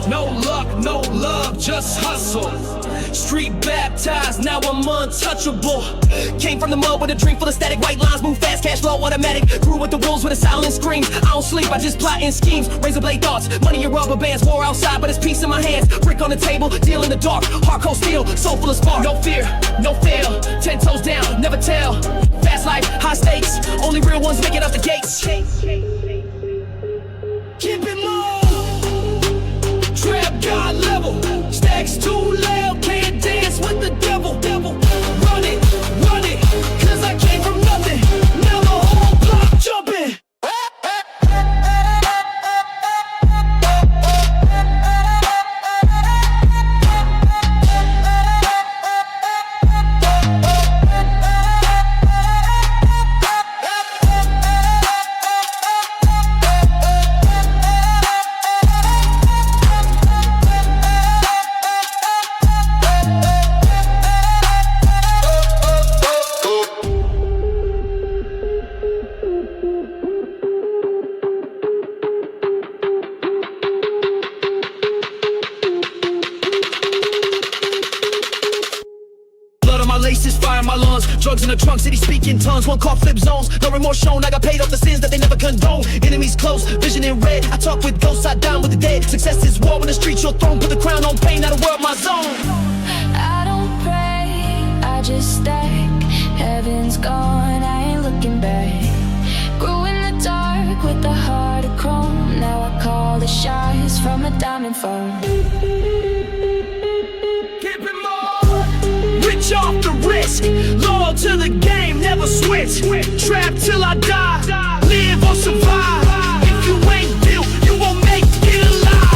No luck, no love, just hustle. Street baptized, now I'm untouchable. Came from the mud with a drink full of static. White lines move fast, cash flow automatic. Grew with the wolves with a silent scream. I don't sleep, I just plotting schemes. Razor blade thoughts, money and rubber bands. War outside, but it's peace in my hands. Brick on the table, deal in the dark. Hardcore steel, soul full of spark. No fear, no fail. 10 toes down, never tell. Fast life, high stakes. Only real ones make it out the gates. Keep it low. Trap God level, stacks too loud, can't dance with the devil. Run it, cause I came from nothing. Now the whole block jumping. Laces, fire in my lungs, drugs in the trunk, city speaking tongues. One call flip zones, no remorse shown. I got paid off the sins that they never condone. Enemies close, vision in red. I talk with ghosts, I dine with the dead. Success is war in the streets, your throne. Put the crown on pain, now the world my zone. I don't pray, I just stack. Heaven's gone, I ain't looking back. Grew in the dark with the heart of chrome. Now I call the shots from a diamond phone. Off the risk, loyal to the game, never switch. Trap till I die, live or survive. If you ain't built, you won't make it alive.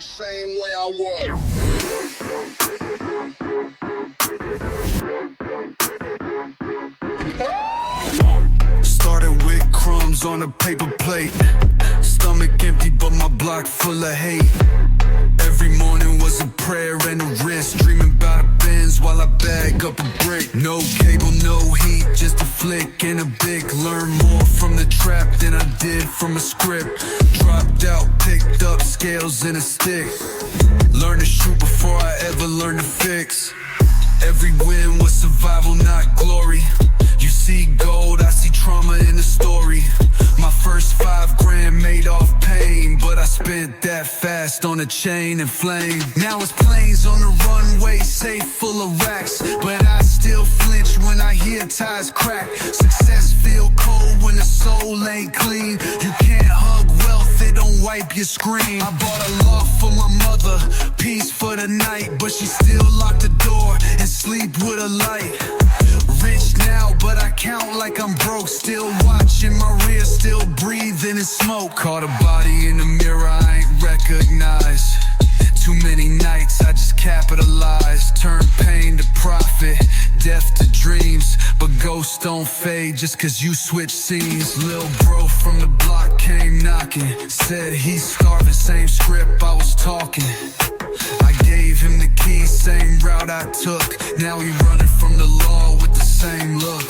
Same way I was. Started with crumbs on a paper plate. Stomach empty, but my block full of hate. Every morning was a prayer and a risk. Dreaming about a Benz while I bag up a brick. No cable, no heat, just a flick and a big. Learn more from the trap than I did from a script. Dropped out, picked up scales and a stick. Learned to shoot before I ever learned to fix. Every win was survival, not glory. You see gold, I see trauma in the story. My first $5 made off pain, but I spent that fast on a chain and flame. Now it's planes on the runway, safe full of racks, but I still flinch when I hear ties crack. Success feel cold when the soul ain't clean. You can't hug wealth, it don't wipe your screen. I bought a loft for my mother, peace for the night, but she still locked the door and sleep with a light. Rich now, but I count like I'm broke. Still watching my rear, still breathing in smoke. Caught a body in the mirror I ain't recognize. Too many nights I just capitalize. Turn pain to profit, death to dreams. But ghosts don't fade just cause you switch scenes. Lil bro from the block came knocking, said he's starving, same script I was talking. I gave him the keys, same route I took. Now he running from the law with the same look.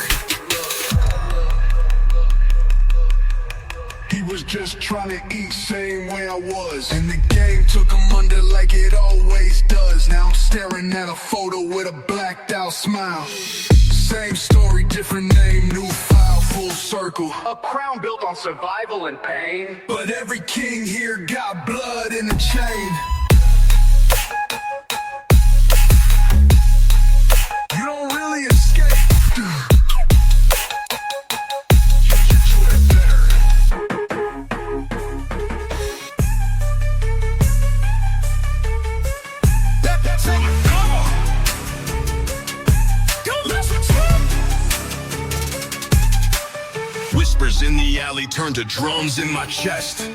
He was just trying to eat same way I was, and the game took him under like it always does. Now I'm staring at a photo with a blacked out smile. Same story, different name, new file, full circle. A crown built on survival and pain. But every king here got blood in the chain. You don't really escape. Whispers in the alley turn to drums in my chest.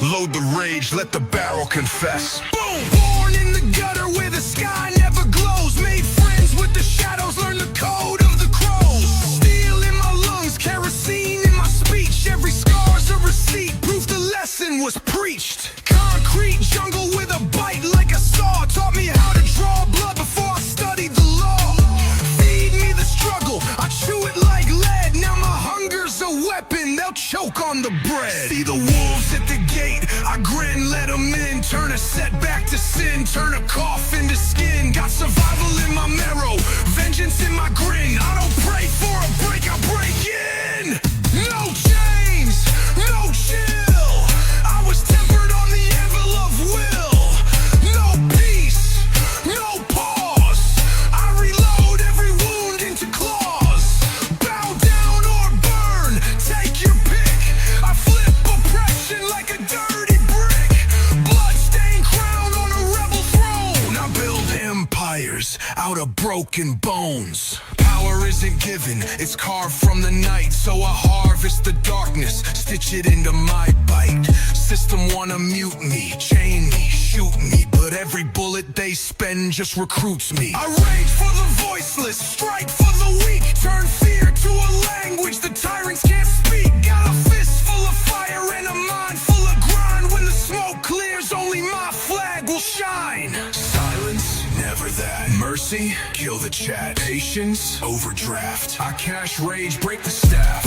Load the rage, let the barrel confess. Boom! Born in the gutter where the sky never glows. Made friends with the shadows, learned the code of the crows. Steel in my lungs, kerosene in my speech. Every scar's a receipt, proof the lesson was preached. Concrete jungle with a bite like a saw. Taught me how to draw blood before I studied the law. Feed me the struggle, I chew it like lead. Now my hunger's a weapon, they'll choke on the bread. See the wolves at the gate, I grin, let them in. Turn a setback to sin, turn a cough into skin. Got survival in my marrow, vengeance in my grin. I don't pray for a break, I break in. No chains, no chill. I was tempered on the anvil of will. No peace, no pause. I reload every wound into claws. Bow down or burn, take your pick. I flip oppression like a dirty brick. Bloodstained crown on a rebel throne. I build empires out of broken bones. Power isn't given, it's carved from the night. So I harvest the darkness, stitch it into my bite. System wanna mute me, chain me, shoot me, but every bullet they spend just recruits me. I rage for the voiceless, strike for the weak. Turn fear to a language the tyrants can't speak. Got a fist full of fire and a mind full of grind. When the smoke clears, only my flag will shine. Silence, never that. Mercy, kill the chat. Patience, overdraft. I cash rage, break the staff.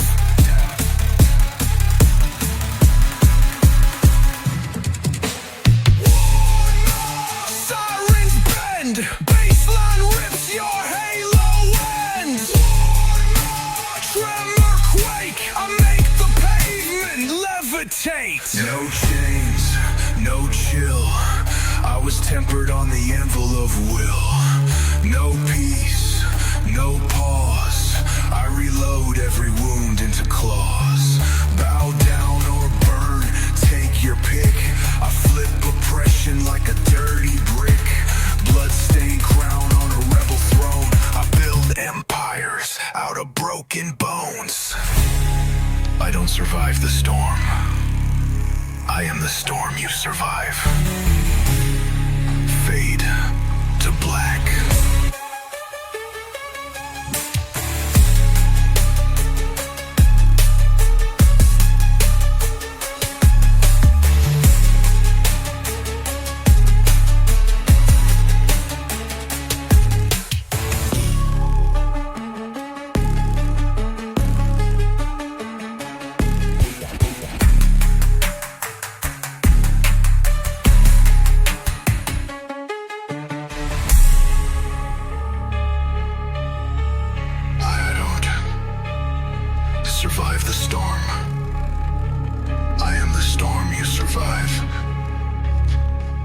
Sirens bend, baseline rips, your halo ends. Tremor quake, I make the pavement levitate. No chains, no chill. I was tempered on the anvil of will. No peace, no pause. I reload every wound into claws. Bow down or burn, take your pick. I flip oppression like a dirty brick. Bloodstained crown on a rebel throne. I build empires out of broken bones. I don't survive the storm. I am the storm you survive. Fade to black. Survive the storm. I am the storm you survive.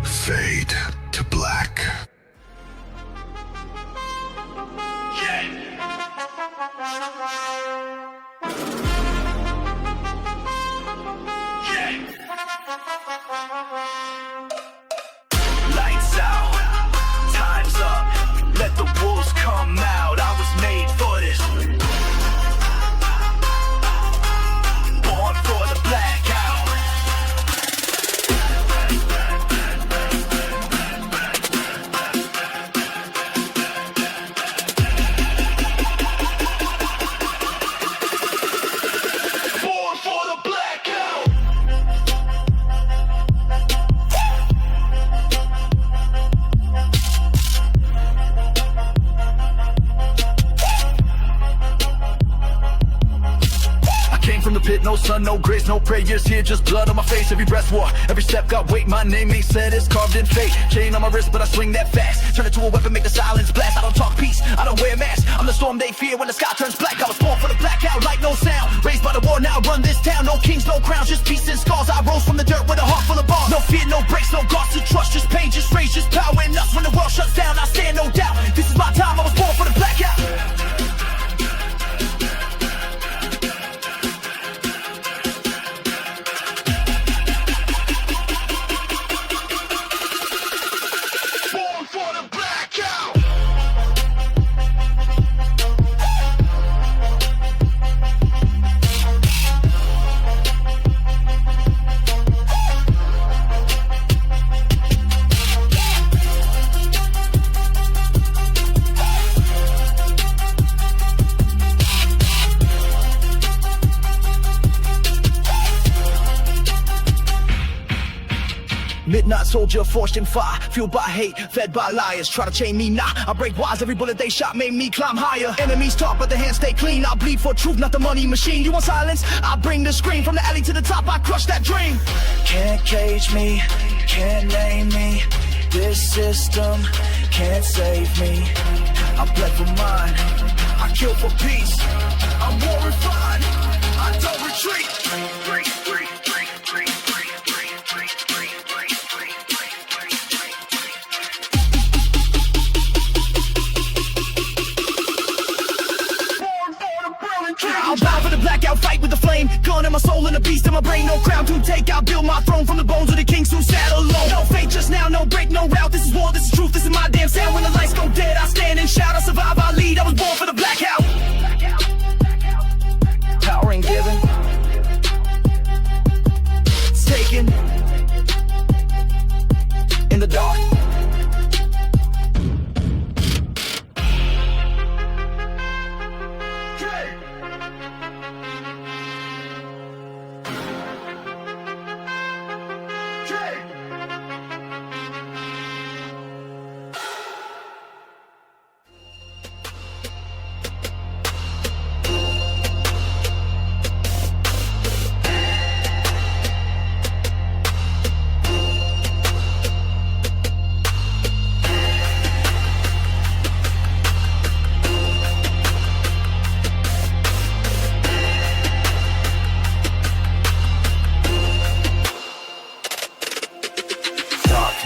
Fade to black. Lights out, time's up. Let the wolves come out. I was made for this. Born for the blackout. Born for the blackout. From the pit, no sun, no grace, no prayers here, just blood on my face. Every breath war, every step got weight. My name ain't said, it's carved in fate. Chain on my wrist, but I swing that fast. Turn it to a weapon, make the silence blast. I don't talk peace, I don't wear a mask. I'm the storm they fear when the sky turns black. I was born for the blackout, like no sound. Raised by the war, now I run this town. No kings, no crowns, just peace and scars. I rose from the dirt with a heart full of bars. No fear, no breaks, no guards to trust. Just pain, just rage, just power in us. When the world shuts down, I stand no doubt. This is my time, I was born for the blackout. Midnight soldier, forged in fire, fueled by hate, fed by liars. Try to chain me, nah, I break wise. Every bullet they shot made me climb higher. Enemies talk, but the hands stay clean. I bleed for truth, not the money machine. You want silence? I bring the scream. From the alley to the top, I crush that dream. Can't cage me, can't name me. This system can't save me. I bled for mine, I kill for peace. I'm war refined, I don't retreat. I'll bow for the blackout, fight with the flame. Gun in my soul and a beast in my brain. No crown to take, I'll build my throne from the bones of the kings who sat alone. No fate just now, no break, no route. This is war, this is truth, this is my damn sound. When the lights go dead, I stand and shout. I survive, I lead, I was born for the blackout. Power ain't given, it's taken in the dark.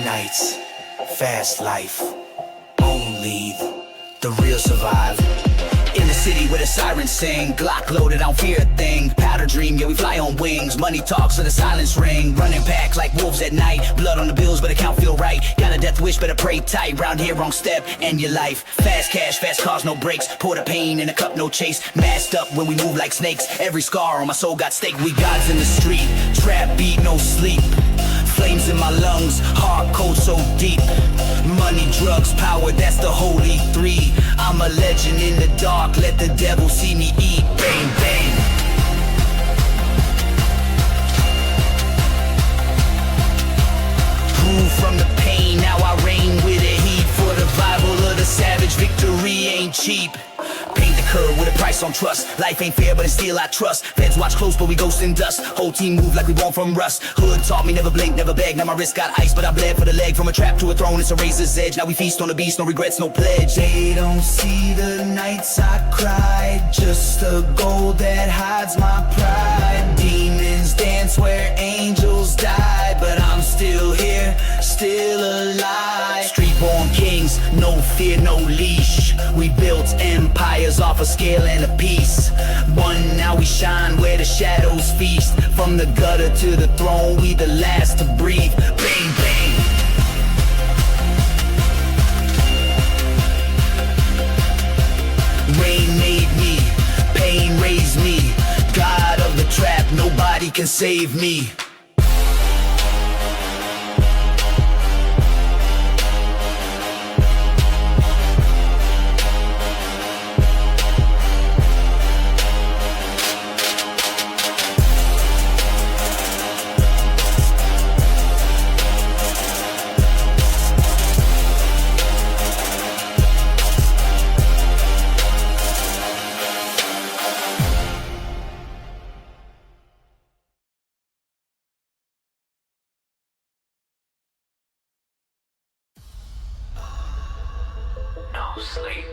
Nights, fast life, only the real survive. In the city where the sirens sing, Glock loaded, I don't fear a thing. Powder dream, yeah we fly on wings. Money talks, so the silence ring. Running back like wolves at night. Blood on the bills, but it can't feel right. Got a death wish, better pray tight. Round here, wrong step, end your life. Fast cash, fast cars, no brakes. Pour the pain in a cup, no chase. Masked up when we move like snakes. Every scar on my soul got stake. We gods in the street, trap beat, no sleep. Flames in my lungs, heart cold so deep. Money, drugs, power, that's the holy three. I'm a legend in the dark, let the devil see me eat. Bang, bang. Grew from the pain, now I reign with the heat. For the Bible of the savage, victory ain't cheap. Paint the curve with a price on trust. Life ain't fair, but it's still I trust. Feds watch close, but we ghost in dust. Whole team move like we born from rust. Hood taught me never blink, never beg. Now my wrist got ice, but I bled for the leg. From a trap to a throne, it's a razor's edge. Now we feast on the beast, no regrets, no pledge. They don't see the nights I cried, just the gold that hides my pride. Demons dance where angels die, but I'm still here, still alive. Street-born kings, no fear, no leash. We built empires off a scale and a piece. One, now we shine where the shadows feast. From the gutter to the throne, we the last to breathe. Bang, bang. Rain made me, pain raised me. God of the trap, nobody can save me. No sleep,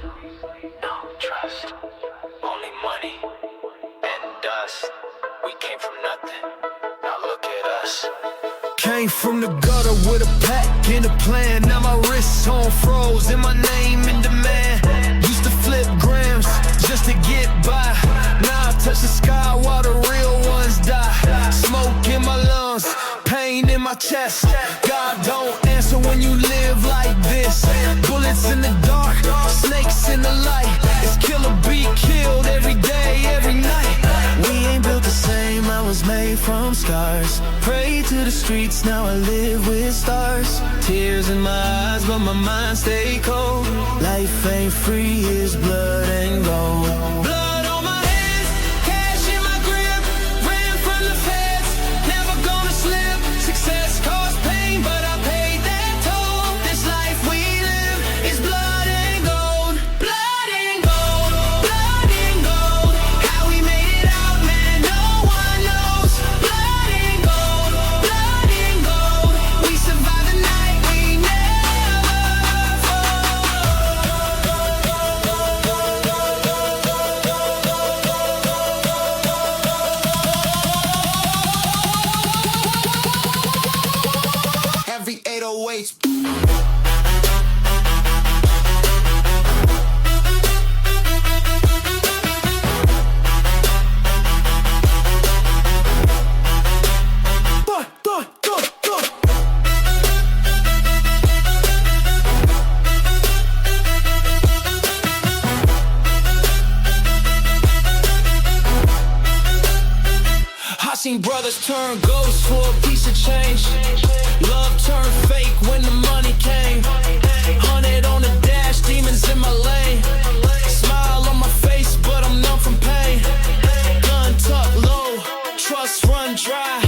no trust, only money and dust. We came from nothing, now look at us. Came from the gutter with a pack and a plan. Now my wrists on froze and my name in demand. Used to flip grams just to get by. Now I touch the sky while the real ones die. Smoke in my lungs, pain in my chest. God don't answer when you live like this. Bullets in the dark, snakes in the light. It's kill or be killed every day, every night. We ain't built the same, I was made from scars. Pray to the streets, now I live with stars. Tears in my eyes, but my mind stay cold. Life ain't free, it's blood and gold. Blood on my hands, cash in my grip. Ran from the feds, never gonna slip. Success caused pain, but seen brothers turn ghosts for a piece of change. Love turned fake when the money came. 100 on the dash, demons in my lane. Smile on my face, but I'm numb from pain. Gun tucked low, trust run dry.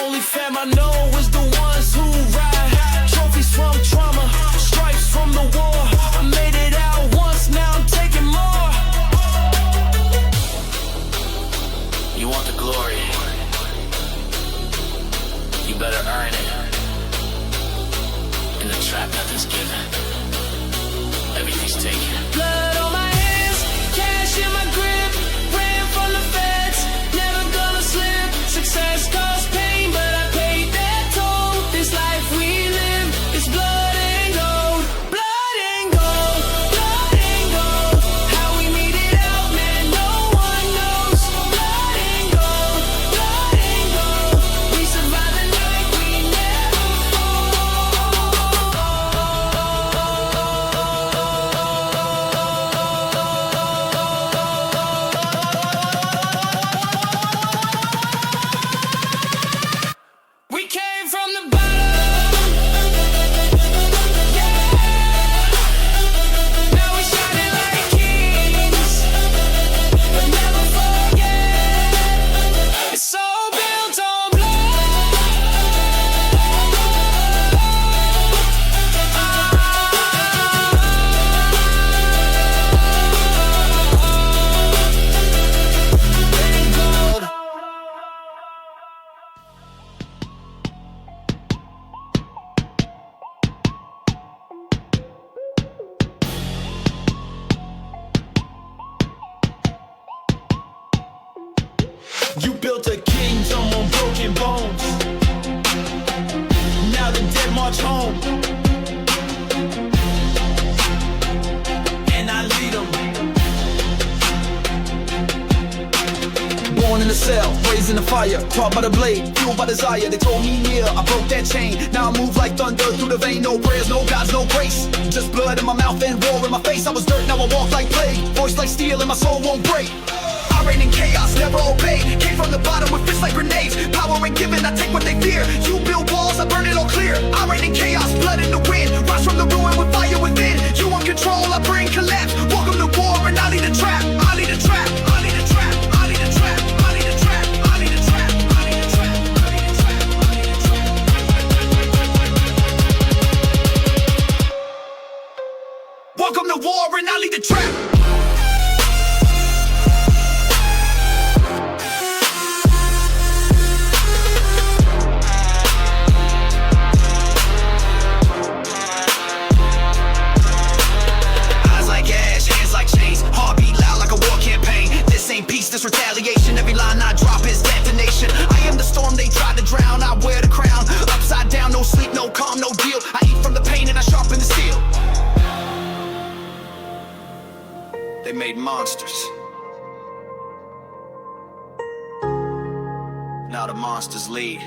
Only fam I know is the ones who ride. Trophies from trauma, stripes from the war. I made it out once, now I'm taking more. You want the glory, you better earn it. In the trap, nothing's given, everything's taken. Blood on my hands, cash in my grip. Ran from the feds, never gonna slip. Success caused pain, but I paid that toll. This life we live is blood and gold. Blood and gold, blood and gold. How we made it out, man, no one knows. Blood and gold, blood and gold. We survived the night, we never We came from the bottom, yeah. Now we shining like kings, but never forget. It's all built on blood. You built a kingdom on broken bones. Now the dead march home, and I lead them. Born in a cell, raised in the fire, taught by the blade, fueled by desire. They told me yeah, I broke that chain. Now I move like thunder through the vein. No prayers, no gods, no grace. Just blood in my mouth and war in my face. I was dirt, now I walk like plague. Voice like steel and my soul won't break. I reign in chaos, never obey. Came from the bottom with fists like grenades. Power ain't given, I take what they fear. You build walls, I burn it all clear. I reign in chaos, blood in the wind. Rise from the ruin with fire within. You on control, I bring collapse. Welcome to war and I lead a trap. I lead a trap, I lead a trap, I lead a trap, I lead a trap, I lead a trap, I lead a trap, I lead a trap, I lead a trap. Welcome to war and I lead the trap. Peace, this retaliation. Every line I drop is detonation. I am the storm they try to drown. I wear the crown. Upside down, no sleep, no calm, no deal. I eat from the pain and I sharpen the steel. They made monsters. Now the monsters lead.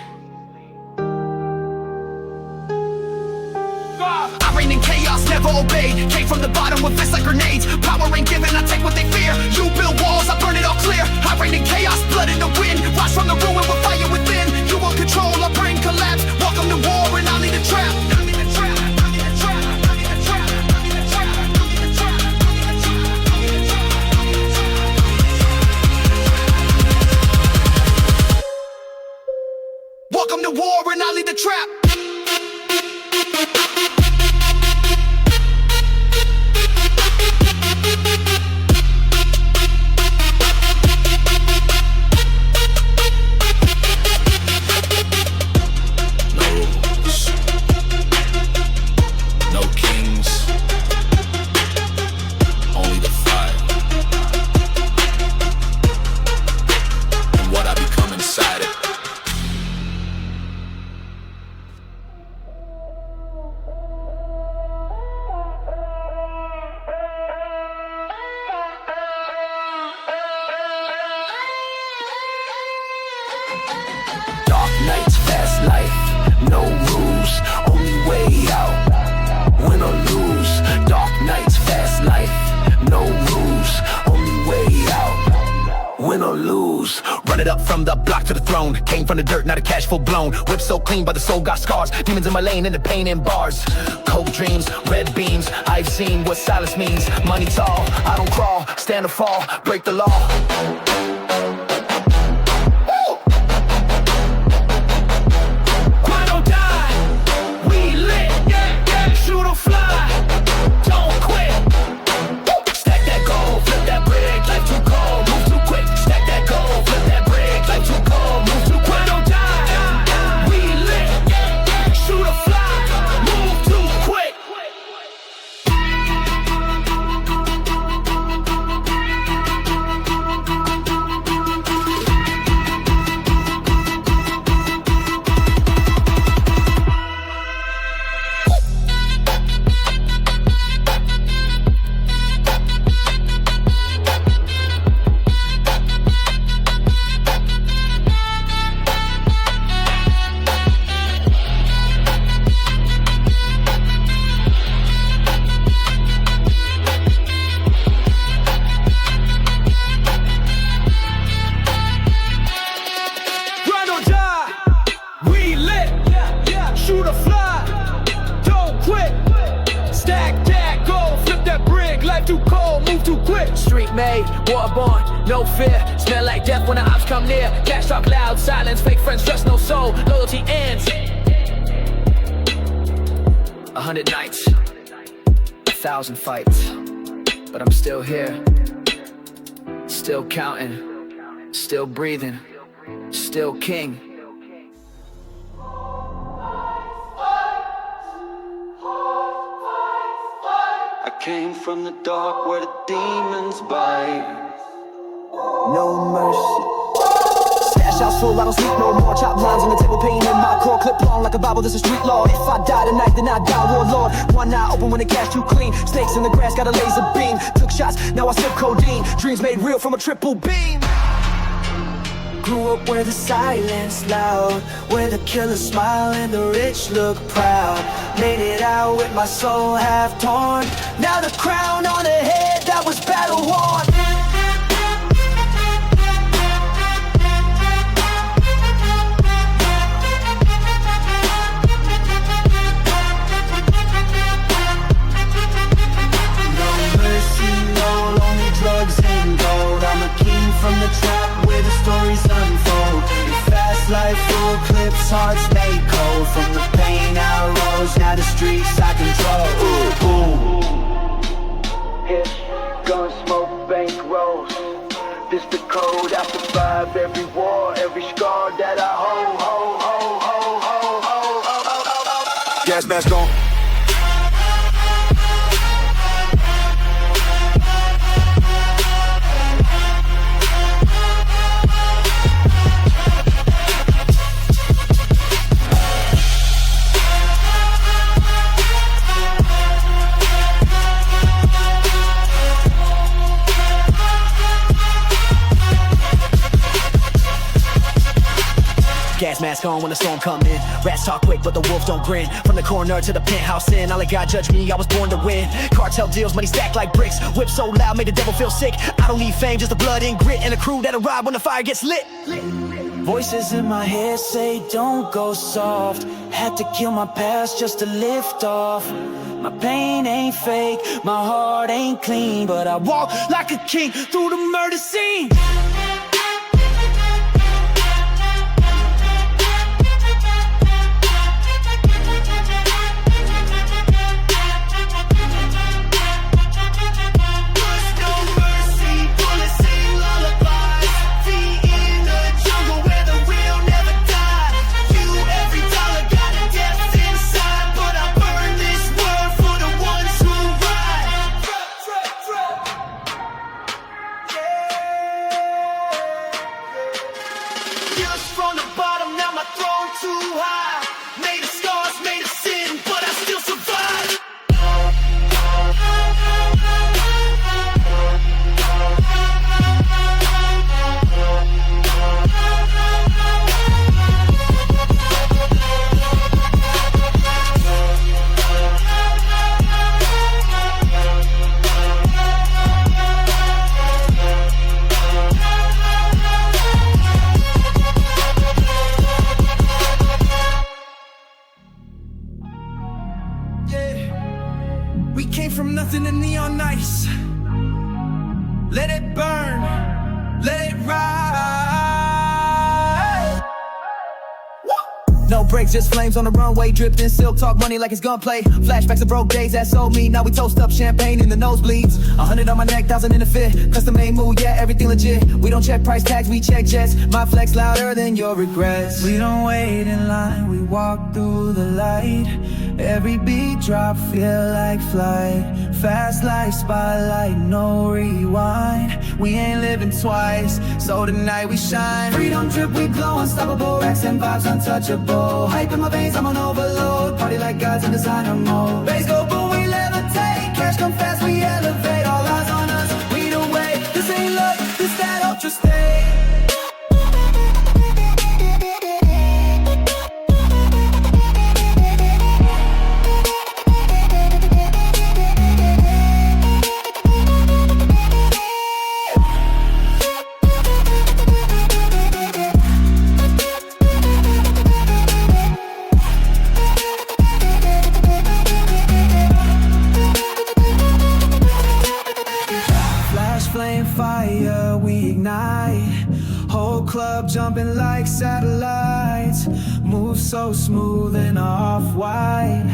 I reign in chaos, never obey. Came from the bottom with fists like grenades. Power ain't given, I take what they fear. You build walls, I burn it all clear. I reign in chaos, blood in the wind. Rise from the ruin with fire within. You want control, I bring collapse. Welcome to war and I lead a trap. I lead a trap, I lead a trap, I lead a trap, I lead a trap, I lead a trap, I lead a trap, I lead a trap, I lead a trap. Welcome to war and I lead the trap. nights, fast life, no rules, only way out, win or lose. Dark nights, fast life, no rules, only way out, win or lose. Run it up from the block to the throne. Came from the dirt, not a cash full blown. Whip so clean, but the soul got scars. Demons in my lane and the pain in bars. Cold dreams, red beams. I've seen what silence means. Money tall, I don't crawl. Stand or fall, break the law. Waterborne, no fear. Smell like death when the ops come near. Cash talk loud, silence, fake friends, trust no soul. Loyalty ends. 100 nights, 1,000 fights, but I'm still here. Still counting, still breathing, still king. I came from the dark where the demons bite. No mercy. Stash house full, I don't sleep no more. Chop lines on the table, pain in my core. Clip long like a Bible, this is street law. If I die tonight, then I die, warlord. One eye open when the cash too clean. Snakes in the grass, got a laser beam. Took shots, now I sip codeine. Dreams made real from a triple beam. Grew up where the silence loud, where the killers smile and the rich look proud. Made it out with my soul half torn. Now the crown on the head that was battle worn. Drugs and gold. I'm a king from the trap where the stories unfold. In fast life, full clips, hearts made cold. From the pain I rose, now the streets I control. Boom. Hit, gun smoke, bank rolls. This the code, I survived every war, every scar that I hold. Gas mask on. Gas mask on when the storm come in. Rats talk quick, but the wolves don't grin. From the corner to the penthouse in, all of God judge me, I was born to win. Cartel deals, money stacked like bricks. Whip so loud, made the devil feel sick. I don't need fame, just the blood and grit, and a crew that'll ride when the fire gets lit. Voices in my head say don't go soft. Had to kill my past just to lift off. My pain ain't fake, my heart ain't clean, but I walk like a king through the murder scene. Lost in the neon nights. Let it burn, let it ride. No brakes, just flames on the runway, dripped in silk, talk money like it's gunplay. Flashbacks of broke days that sold me, now we toast up champagne in the nosebleeds. 100 on my neck, 1,000 in the fit, custom made mood, yeah, everything legit. We don't check price tags, we check jets. My flex louder than your regrets. We don't wait in line, we walk through the light. Every beat drop feel like flight. Fast like spotlight, no rewind. We ain't living twice, so tonight we shine. Freedom drip, we glow, unstoppable. Racks and vibes untouchable. Hype in my veins, I'm on overload. Party like gods in designer mode. Bass go boom, we levitate. Cash come fast, we elevate. All eyes on us, we don't wait. This ain't luck, this that ultra state. Fire, we ignite. Whole club jumping like satellites. Move so smooth and off-white.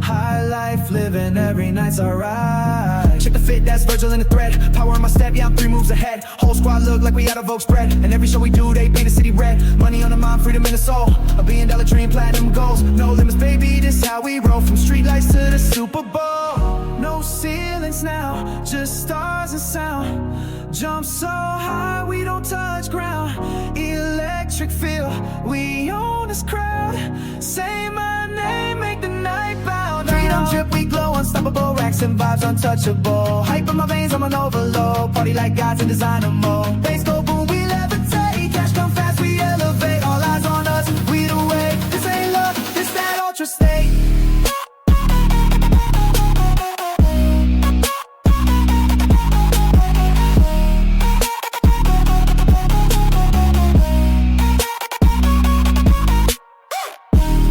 High life living, every night's alright. Check the fit, that's Virgil in the thread. Power in my step, yeah, I'm 3 moves ahead. Whole squad look like we out of Vogue spread. And every show we do, they paint the city red. Money on the mind, freedom in the soul. $1 billion dream, platinum goals. No limits, baby, this how we roll. From streetlights to the Super Bowl. No ceilings now, just stars and sound. Jump so high, we don't touch ground. Electric feel, we own this crowd. Say my name, make the night bound. Freedom drip, we glow, unstoppable. Racks and vibes untouchable. Hype in my veins, I'm on overload. Party like gods in designer mode. Bass go boom, we levitate. Cash come fast, we elevate. All eyes on us, we the way. This ain't luck, this that ultra state.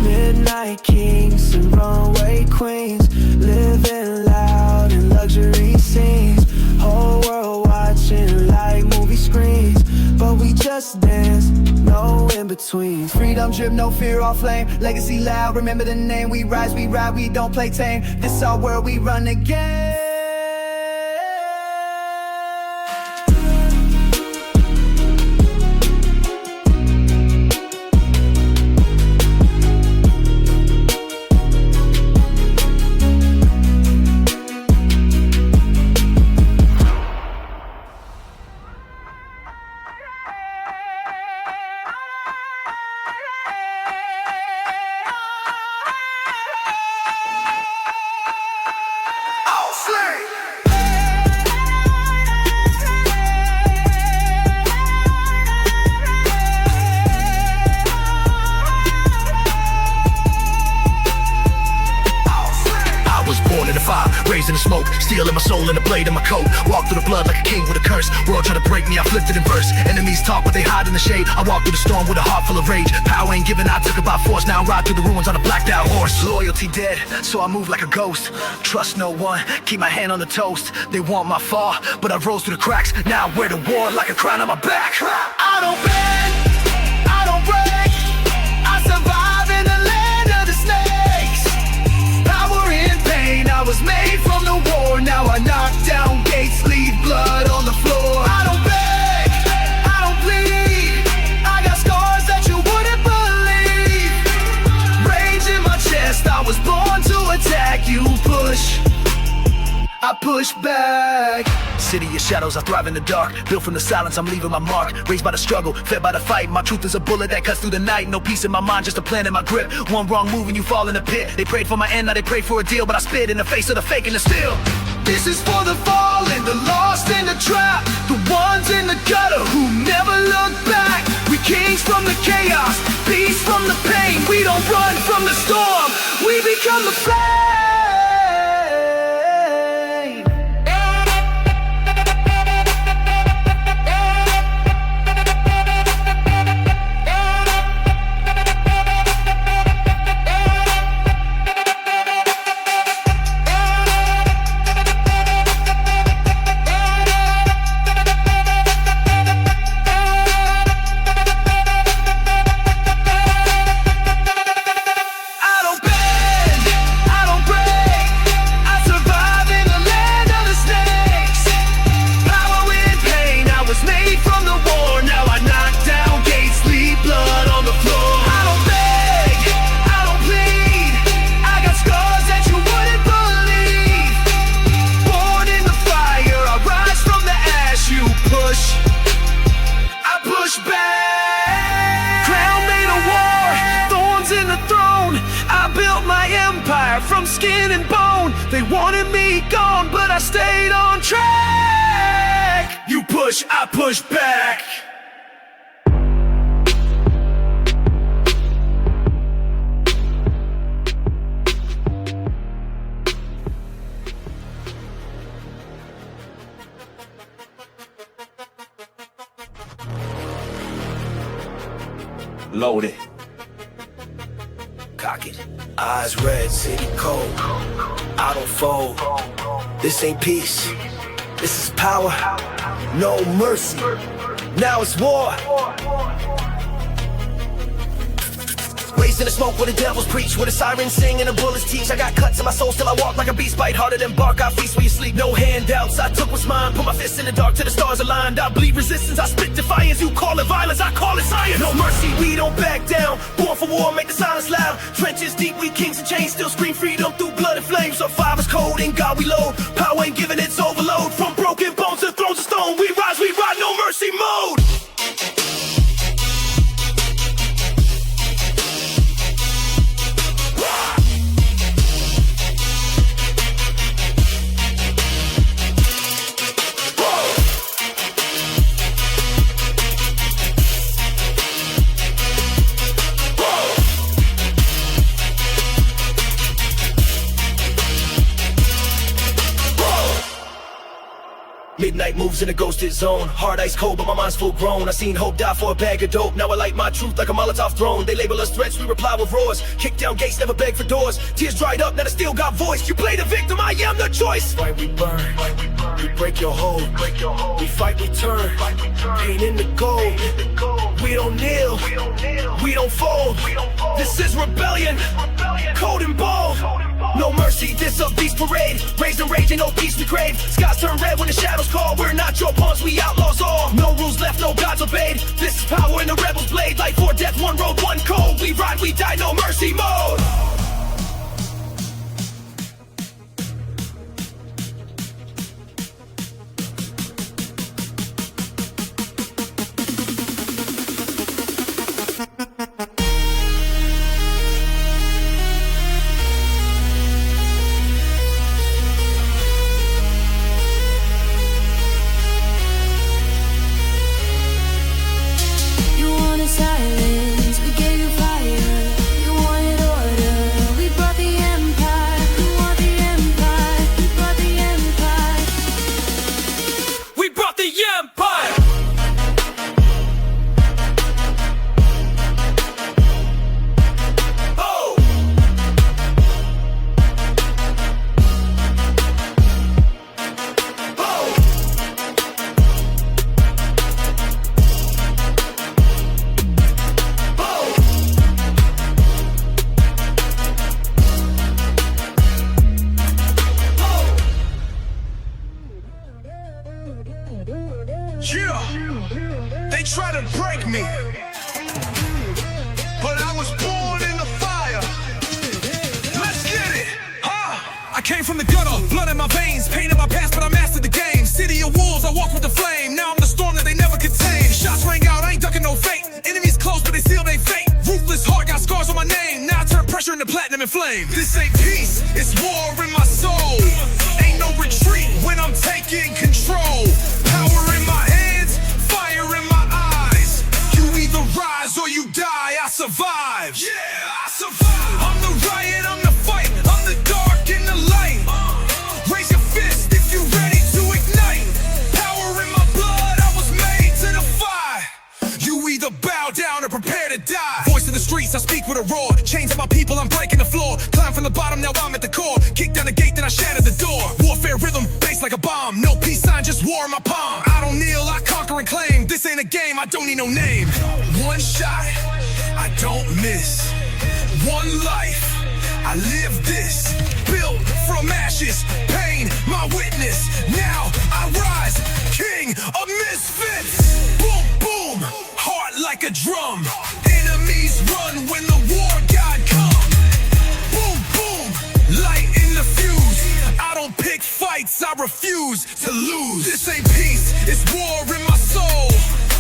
Midnight kings and runway queens, living loud in luxury scenes. Whole world watching like movie screens, but we just dance, no in between. Freedom drip, no fear or flame. Legacy loud, remember the name. We rise, we ride, we don't play tame. This our world, we run the game. Raised in the smoke, steel in my soul and the blade in my coat. Walk through the blood like a king with a curse. World try to break me, I flipped it in verse. Enemies talk but they hide in the shade. I walk through the storm with a heart full of rage. Power ain't given, I took it by force. Now I ride through the ruins on a blacked out horse. Loyalty dead, so I move like a ghost. Trust no one, keep my hand on the toast. They want my fall, but I rose through the cracks. Now I wear the war like a crown on my back. I don't bend, I don't break. I survive in the land of the snakes. Power in pain, I was made from the war. Now I knock down gates, leave blood on the floor. I don't beg, I don't plead. I got scars that you wouldn't believe. Rage in my chest, I was born to attack. You push, I push back. City of shadows, I thrive in the dark. Built from the silence, I'm leaving my mark. Raised by the struggle, fed by the fight. My truth is a bullet that cuts through the night. No peace in my mind, just a plan in my grip. One wrong move and you fall in the pit. They prayed for my end, now they pray for a deal. But I spit in the face of the fake and the still. This is for the fallen, the lost in the trap. The ones in the gutter who never look back. We kings from the chaos, peace from the pain. We don't run from the storm, we become the flame. skin and bone. They wanted me gone, but I stayed on track. You push, I push back. Load it. Cock it. Eyes red, city cold. I don't fold. This ain't peace. This is power. No mercy. Now it's war. Raised in the smoke where the devils preach, where the sirens sing and the bullets teach. I got cuts in my soul, still I walk like a beast. Bite harder than bark, I feast where you sleep. No handouts, I took what's mine. Put my fists in the dark till the stars aligned. I bleed resistance, I spit defiance. You call it violence, I call it science. No mercy, we don't back down. Born for war, make the silence loud. Trenches deep, we kings and chains. Still scream freedom through blood and flames. So fire is cold, in God we load. Power ain't giving, it's overload. From broken bones to thrones of stone, we ride, no mercy mode. Midnight moves in a ghosted zone. Hard ice cold, but my mind's full grown. I seen hope die for a bag of dope. Now I light my truth like a Molotov throne. They label us threats, we reply with roars. Kick down gates, never beg for doors. Tears dried up, now I still got voice. You play the victim, I am the choice. Fight, we burn. We break your hold. We fight, we turn. Pain in the gold. We don't kneel. We don't fold. This is rebellion. Cold and bold. No mercy, this a beast parade. Raised and raging, no peace we crave. Skies turn red when the shadows call. We're not your pawns, we outlaws all. No rules left, no gods obeyed. This is power in the rebel's blade. Life or death, one road, one code. We ride, we die, no mercy mode. Silence, we gave you fire. You wanted order. We brought the empire. You want the empire. We brought the empire. We brought the empire. Oh. Yeah, they try to break me, but I was born in the fire. Let's get it, huh? I came from the gutter, blood in my veins, pain in my past, but I mastered the game. City of wolves, I walk with the flame. Now I'm the storm that they never contain. Shots rang out, I ain't ducking no fate. Enemies close, but they seal they fate. Ruthless heart, got scars on my name. Now I turn pressure into platinum and flame. This ain't peace, it's war in my soul. Ain't no retreat when I'm taking control. Power in my hands, fire in my eyes. You either rise or you die. I survive. Yeah, I survive. I'm the riot, I'm the fight. I'm the dark and the light. Raise your fist if you're ready to ignite. Power in my blood, I was made to defy. You either bow down or prepare to die. Voice in the streets, I speak with a roar. Chains of my people, I'm breaking the floor. Climb from the bottom, now I'm at the core. Kick down the gate, then I shatter the door. Warfare rhythm, bass like a bomb. No peace sign, just war in my palm. I don't kneel, I conquer and claim. This ain't a game, I don't need no name. One shot, I don't miss. One life, I live this. Built from ashes, pain, my witness. Now I rise, king of misfits. Boom, boom, heart like a drum. Enemies run when the war god comes. Boom, boom, light in the fuse. I don't pick fights, I refuse to lose. This ain't peace, it's war in my soul.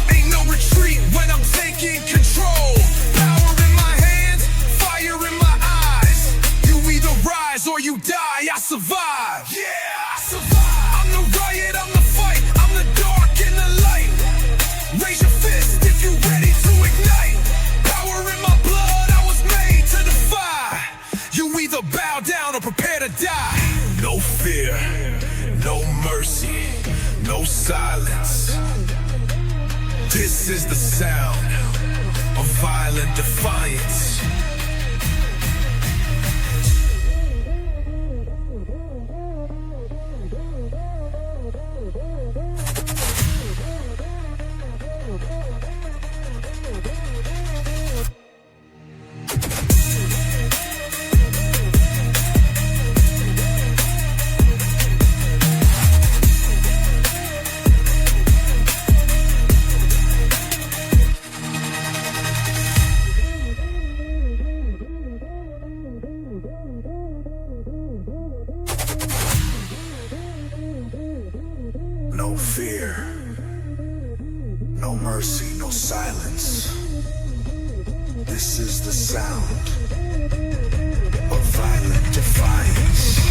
Ain't no retreat when I'm taking control. Power in my hands, fire in my eyes. You either rise or you silence. This is the sound of violent defiance. No fear, no mercy, no silence. This is the sound of violent defiance.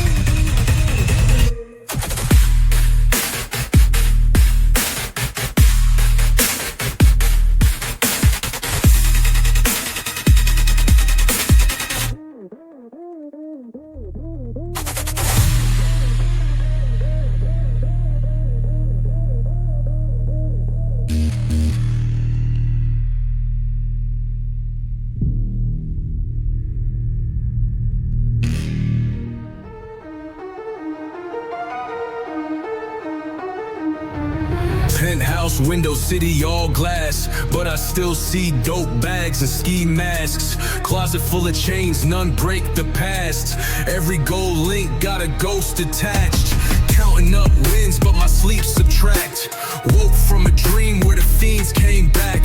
Penthouse, window city, all glass, but I still see dope bags and ski masks. Closet full of chains, none break the past. Every gold link got a ghost attached. Counting up wins, but my sleep subtract. Woke from a dream where the fiends came back.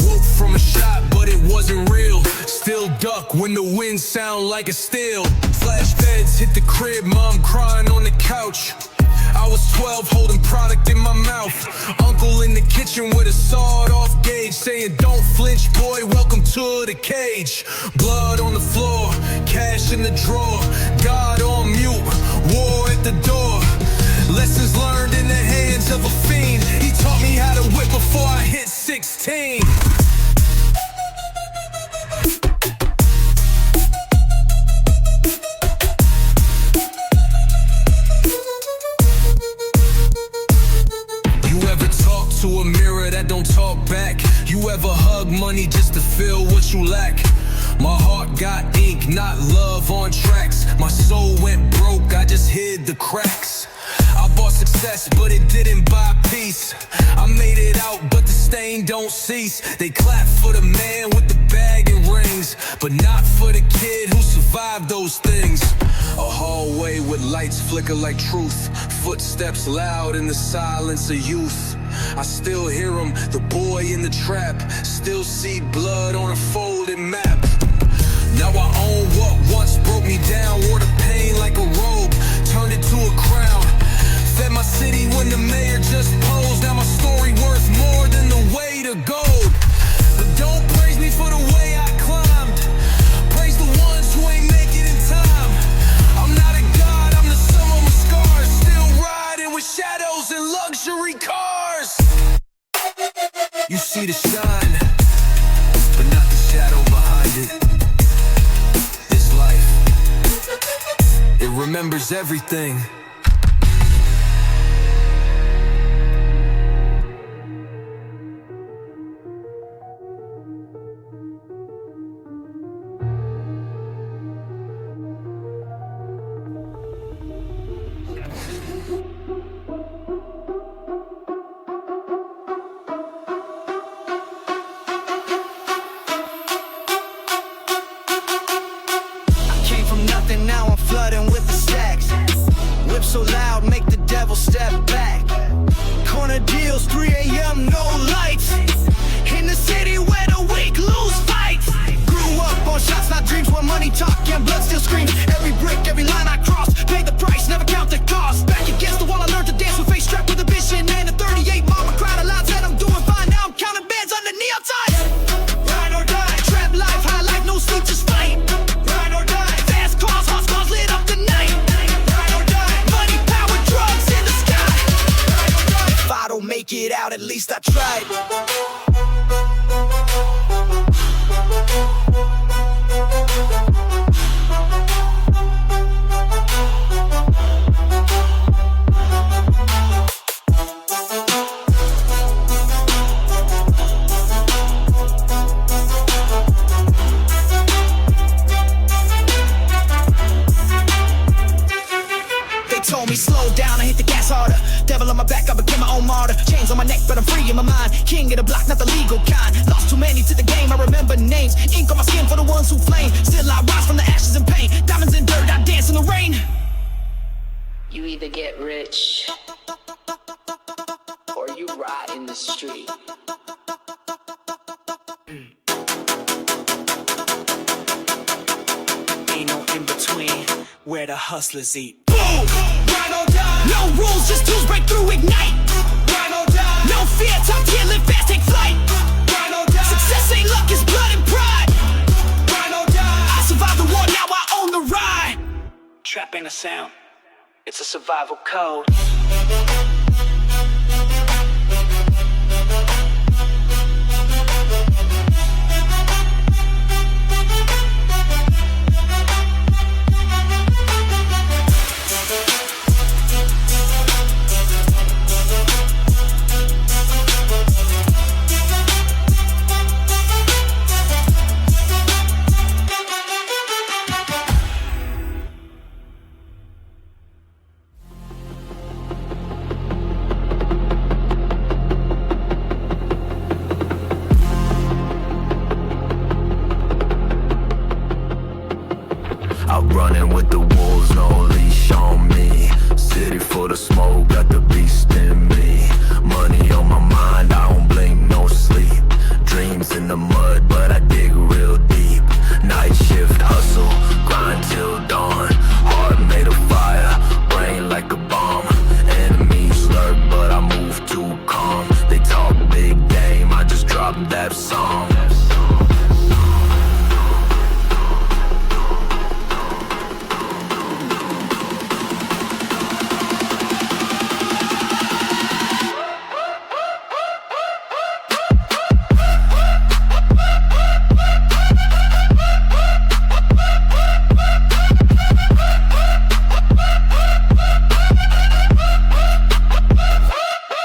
Woke from a shot, but it wasn't real. Still duck when the wind sound like a steel. Flash beds hit the crib, mom crying on the couch. I was 12 holding product in my mouth. Uncle in the kitchen with a sawed-off gauge saying, "Don't flinch, boy, welcome to the cage." Blood on the floor, cash in the drawer. God on mute, war at the door. Lessons learned in the hands of a fiend. He taught me how to whip before I hit 16. To a mirror that don't talk back. You ever hug money just to feel what you lack? My heart got ink, not love on tracks. My soul went broke, I just hid the cracks. I bought success, but it didn't buy peace. I made it out, but the stain don't cease. They clap for the man with the bag and rings, but not for the kid who survived those things. A hallway with lights flicker like truth. Footsteps loud in the silence of youth. I still hear him, the boy in the trap. Still see blood on a folded map. Now I own what once broke me down. Wore the pain like a robe, turned it to a crown. Fed my city when the mayor just posed. Now my story worth more than the weight of gold. But don't praise me for the way I climbed. Praise the ones who ain't make it in time. I'm not a god, I'm the sum of my scars. Still riding with shadows and luxury cars. You see the shine, but not the shadow behind it. This life, it remembers everything. Now I'm flooding with the stacks. Whip so loud, make the devil step back. Corner deals, 3 a.m., no lights. In the city where the weak lose fights. Grew up on shots, not dreams, where money talk and blood still screams. Every brick, every line I cross, pay the price, never count the cost. Back against the wall, I learned to dance with face strapped with a vision. And a 38 mama crowd of loud said I'm doing fine. Now I'm counting bands under neon signs. Ride or die, trap life, high life, no sleep, just fight. Ride or die. Cars lit up the night. Ride or die. Money, power, drugs in the sky. Ride or die. If I don't make it out, at least I tried. harder. Chains on my neck, but I'm free in my mind. King of the block, not the legal kind. Lost too many to the game, I remember names. Ink on my skin for the ones who flame. Still I rise from the ashes and pain. Diamonds and dirt, I dance in the rain. You either get rich or you rot in the street. Ain't no in between where the hustlers eat. Boom! Ride or die. No rules, just tools break through, ignite. Ride or die. No fear, top tier, live fast, take flight. Ride or die. Success ain't luck, it's blood and pride. Ride or die. I survived the war, now I own the ride. Trap ain't a sound, it's a survival code. I'm running with the wolves, no leash on me. City full of smoke, got the beast in me. Money on my mind, I don't blink, no sleep. Dreams in the mud, but I dig real deep. Night shift hustle, grind till dawn. Heart made of fire, brain like a bomb. Enemies lurk, but I move too calm. They talk big game, I just drop that song.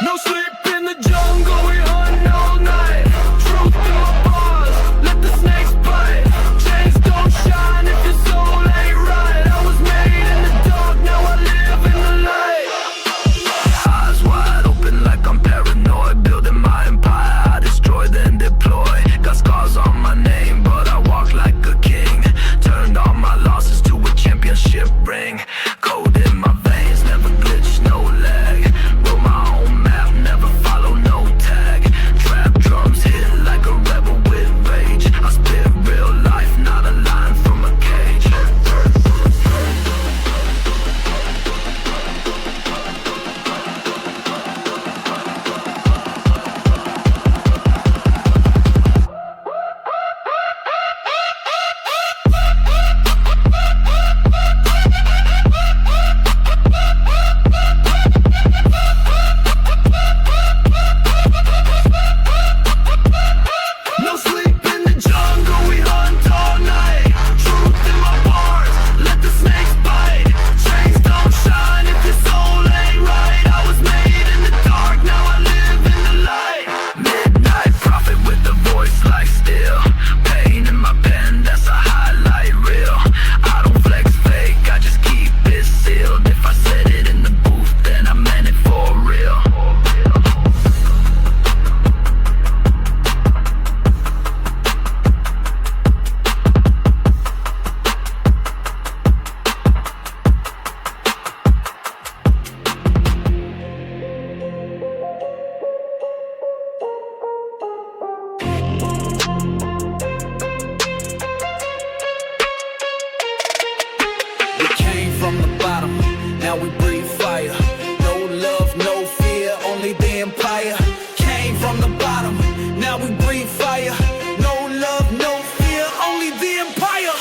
No sleep in the jungle, we hunt all night. Truth in my bars, let the snakes bite. Chains don't shine if your soul ain't right. I was made in the dark, now I live in the light. Eyes wide open like I'm paranoid. Building my empire, I destroy then deploy. Got scars on my name, but I walk like a king. Turned all my losses to a championship ring. Code in my veins, never glitch, no lag. Roll my own map, never follow no tag. Trap drums hit like a rebel with rage. I spit real life, not a line from a cage. No sleep in the jungle, we hunt all night. Truth in my bars, let the snakes bite. Chains don't shine if your soul ain't right. I was made in the dark, now I live in the light. Midnight prophet with a voice like steel. Pain in my pen, that's a highlight reel. I don't flex fake, I just keep it sealed. If I said it in the booth, then I meant it for real. We came from the bottom, now we breathe fire. No love, no fear, only the empire. Came from the bottom, now we breathe fire. No love, no fear, only the empire.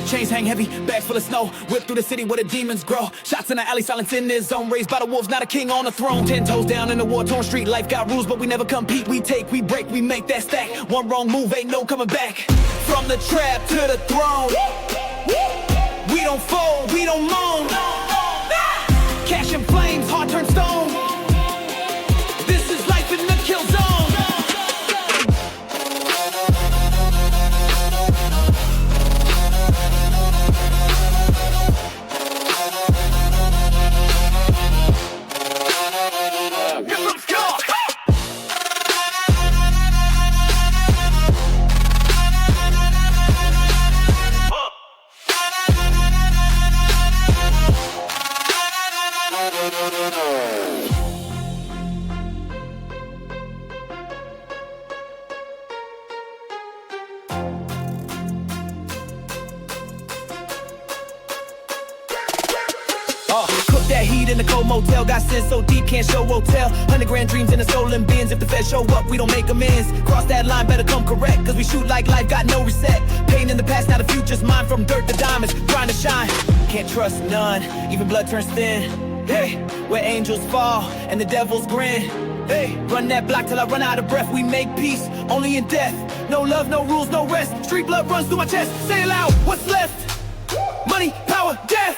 Chains hang heavy, bags full of snow. Whip through the city where the demons grow. Shots in the alley, silence in this zone. Raised by the wolves, not a king on the throne. 10 toes down in a war-torn street. Life got rules, but we never compete. We take, we break, we make that stack. One wrong move, ain't no coming back. From the trap to the throne. We don't fold, we don't moan. Cash and flames, heart turn stone. This is life in the kill zone. Let's go! Cook that heat in the cold motel. Got sin so deep, can't show hotel. 100 grand dreams in the stolen bins. If the feds show up, we don't make amends. Cross that line, better come correct. Cause we shoot like life, got no reset. Pain in the past, now the future's mine. From dirt to diamonds, trying to shine. Can't trust none, even blood turns thin. Hey, where angels fall and the devils grin. Hey, run that block till I run out of breath. We make peace, only in death. No love, no rules, no rest. Street blood runs through my chest. Say it loud, what's left? Money, power, death.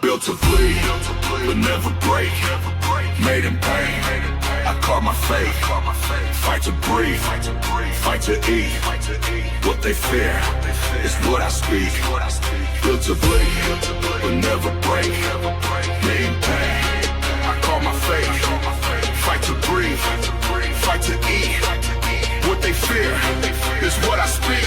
Built to bleed, but never break. Made in pain, I caught my fate. Fight to breathe, fight to eat. What they fear is what I speak. Built to bleed, but never break. Made in pain, I caught my fate. Fight to breathe, fight to eat. What they fear is what I speak.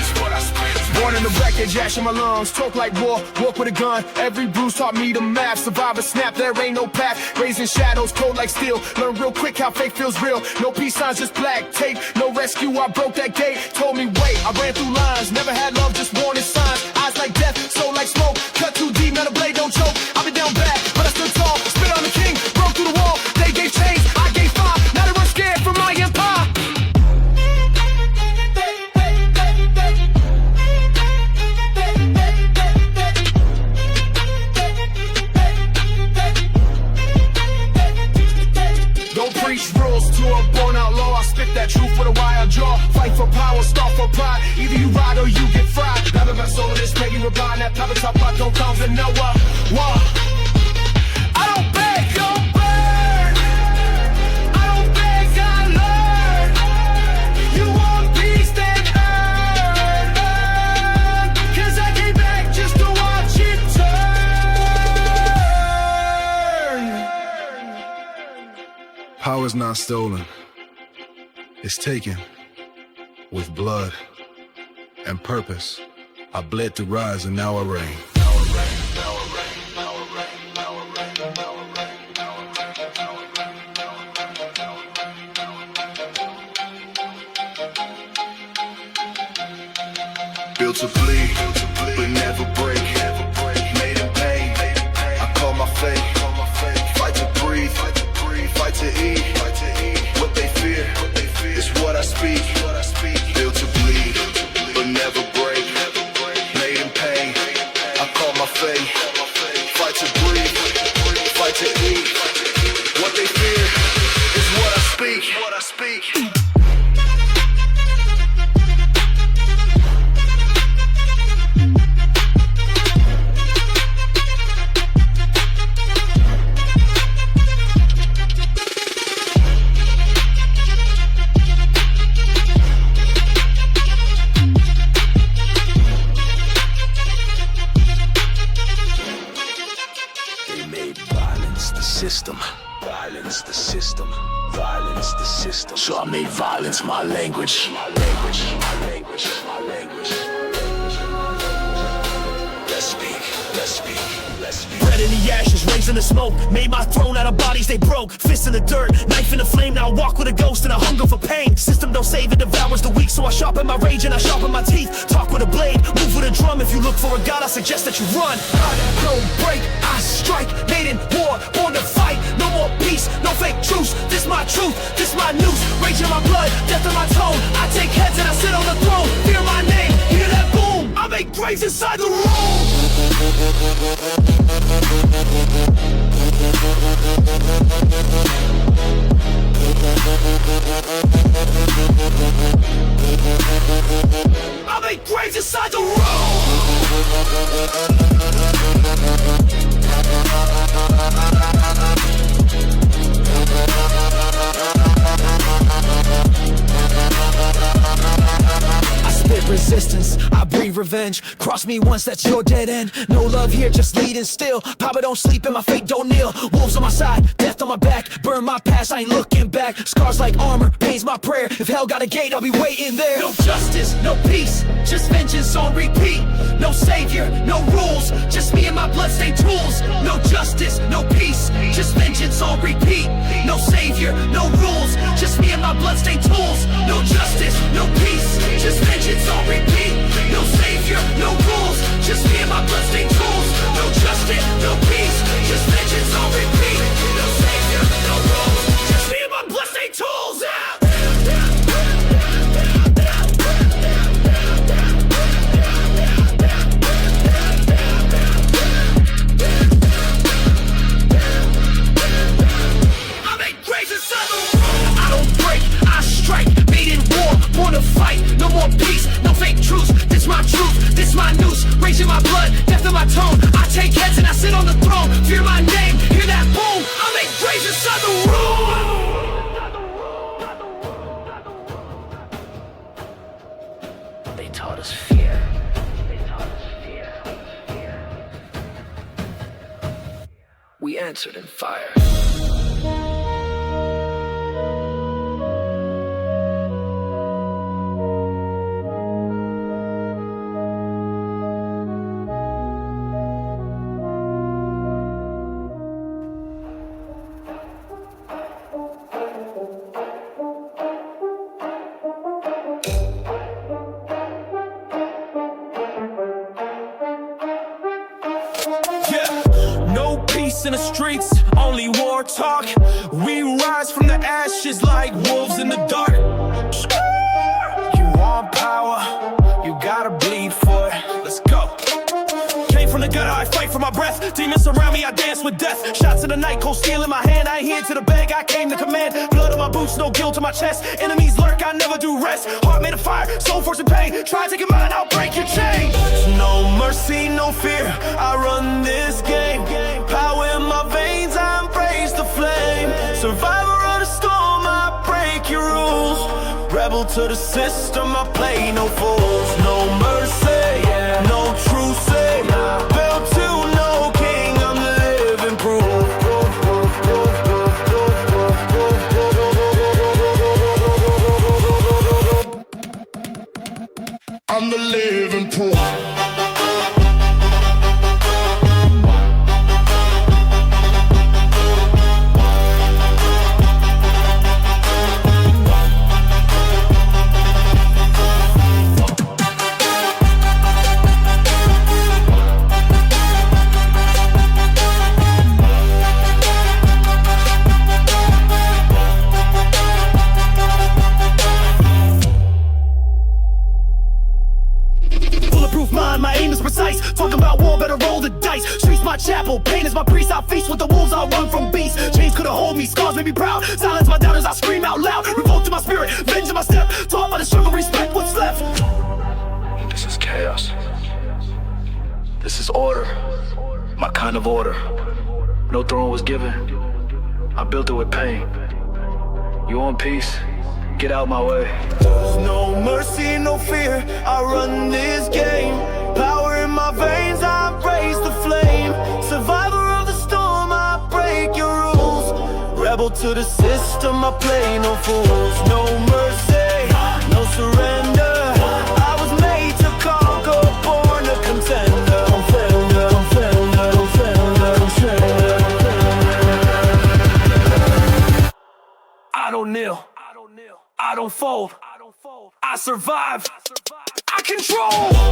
Born in the wreckage, ash in my lungs, talk like war, walk with a gun. Every bruise taught me the math, survive a snap, there ain't no path. Raising shadows, cold like steel, learn real quick how fake feels real. No peace signs, just black tape, no rescue, I broke that gate. Told me wait, I ran through lines, never had love, just warning signs. Eyes like death, soul like smoke, cut too deep, metal blade don't choke. I've been down bad, but I stood tall, spit on the king, broke through the wall. They gave chains, I gave fire, now they run scared from my empire. Preach rules to a born outlaw. I spit that truth with a wire jaw. Fight for power, start for pride. Either you ride or you get fried. Never got soul of this, making reply. That type of top I don't come to know what. I don't beg, don't burn. I don't beg, I learn. You want peace, then earn. Cause I came back just to watch it turn. Power's not stolen, it's taken with blood and purpose. I bled to rise and now I reign. Built to bleed, but never break. Made in pain, I call my fate. Fight to breathe, fight to eat. What they fear is what I speak. Built to bleed, but never break. Made in pain, I call my fate. Fight to breathe, fight to eat. What they fear is what I speak. Violence the system. So I made violence my language. Let's speak. Bread in the ashes, raising the smoke. Made my throne out of bodies they broke. Fist in the dirt, knife in the flame. Now I walk with a ghost and a hunger for pain. System don't save, it devours the weak. So I sharpen my rage and I sharpen my teeth. Talk with a blade, move with a drum. If you look for a god, I suggest that you run. I don't break, I strike. Made in war, born to fight. No more peace, no fake truce. This my truth, this my noose. Rage in my blood, death in my tone. I take heads and I sit on the throne. Fear my name. I make graves inside the room. I make graves inside the room. I spit resistance, I breathe revenge. Cross me once, that's your dead end. No love here, just leading still. Papa don't sleep and my fate don't kneel. Wolves on my side, death on my back. Burn my past, I ain't looking back. Scars like armor, pain's my prayer. If hell got a gate, I'll be waiting there. No justice, no peace, just vengeance on repeat. No savior, no rules, just me and my bloodstained tools. No justice, no peace, just vengeance on repeat. No savior, no rules, just me and my bloodstained tools. No justice, no peace, just vengeance on repeat. No savior, no rules, just me and my bloodstained tools. No justice, no peace, just vengeance on repeat. No savior, no rules, just me and my bloodstained tools. Born to fight, no more peace, no fake truce. This my truth, this my noose. Rage in my blood, death in my tone. I take heads and I sit on the throne. Fear my name, hear that boom. I make graves inside the room. They taught us fear. They taught us fear. We answered in fire. In the streets, only war talk. We rise from the ashes like wolves in the dark. You want power, you gotta bleed for it. Let's go. Came from the gutter, I fight for my breath. Demons surround me, I dance with death. Shots in the night, cold steel in my hand. I ain't here to the beg, I came to command. Blood on my boots, no guilt on my chest. Enemies lurk, I never do rest. Heart made of fire, soul force and pain. Try taking mine, I'll break your chain. No mercy, no fear, I run this game. Power in my veins, I embrace the flame. Survivor of the storm, I break your rules. Rebel to the system, I play no fools. No mercy, no truce. Built to no king, I'm the living proof. I'm the living proof. Chapel, pain is my priest, I feast with the wolves, I run from beasts. Chains couldn't hold me, scars made me proud. Silence my doubters, I scream out loud. Revolt to my spirit, venge in my step. Taught by the struggle, respect what's left. This is chaos. This is order. My kind of order. No throne was given. I built it with pain. You want peace? Get out my way. There's no mercy, no fear, I run this game. Power in my veins, I embrace the flame. Survivor of the storm, I break your rules. Rebel to the system, I play no fools. No mercy, no surrender. I was made to conquer, born a contender. I don't kneel, I don't fold, I survive, I control.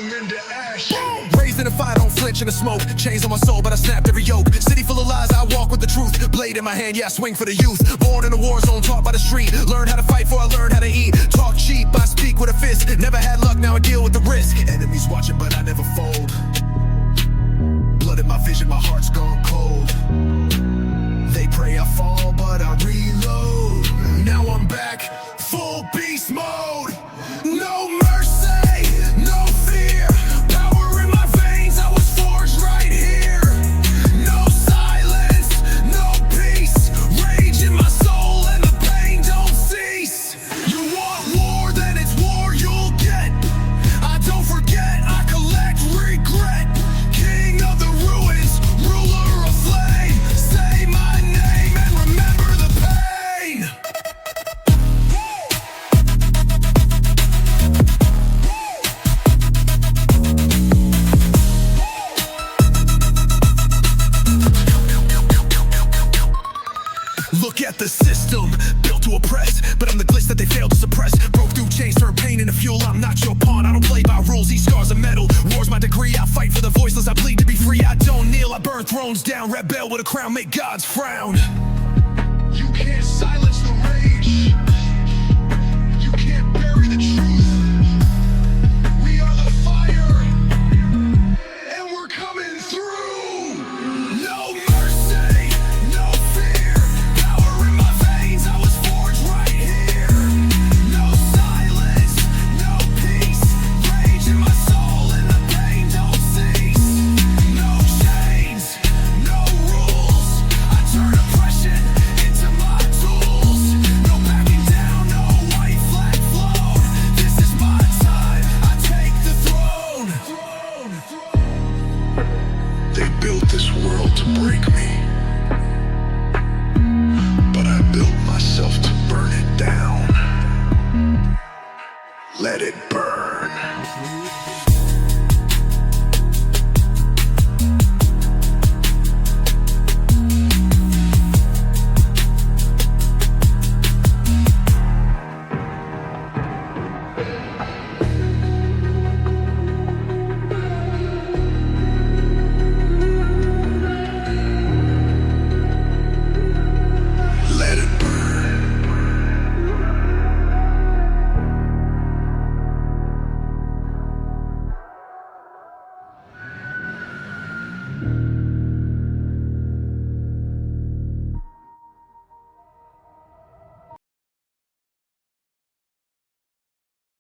them into ash. Raised in a fire, don't flinch in the smoke. Chains on my soul, but I snapped every yoke. City full of lies, I walk with the truth. Blade in my hand, yeah, I swing for the youth. Born in a war zone, taught by the street. Learn how to fight before I learn how to eat. Talk cheap, I speak with a fist. Never had luck, now I deal with the risk. Enemies watching, but I never fold. Blood in my vision, my heart's gone cold. They pray I fall, but I reload. Now I'm back, full beast mode. No mercy, no fear. Power in my veins, I was forged right here. No silence, no peace. Rage in my soul and the pain don't cease. You want war, then it's war you'll get. I don't forget, I collect regret. King of the ruins, ruler of flame. Say my name and remember the pain. Look at the system, built to oppress, but I'm the glitch that they fail to suppress. Broke through chains, turned pain into fuel. I'm not your pawn, I don't play by rules. These scars are metal, war's my degree. I fight for the voiceless, I bleed to be free. I don't kneel, I burn thrones down. Rebel with a crown, make gods frown. You can't silence the rage. You can't bury the truth.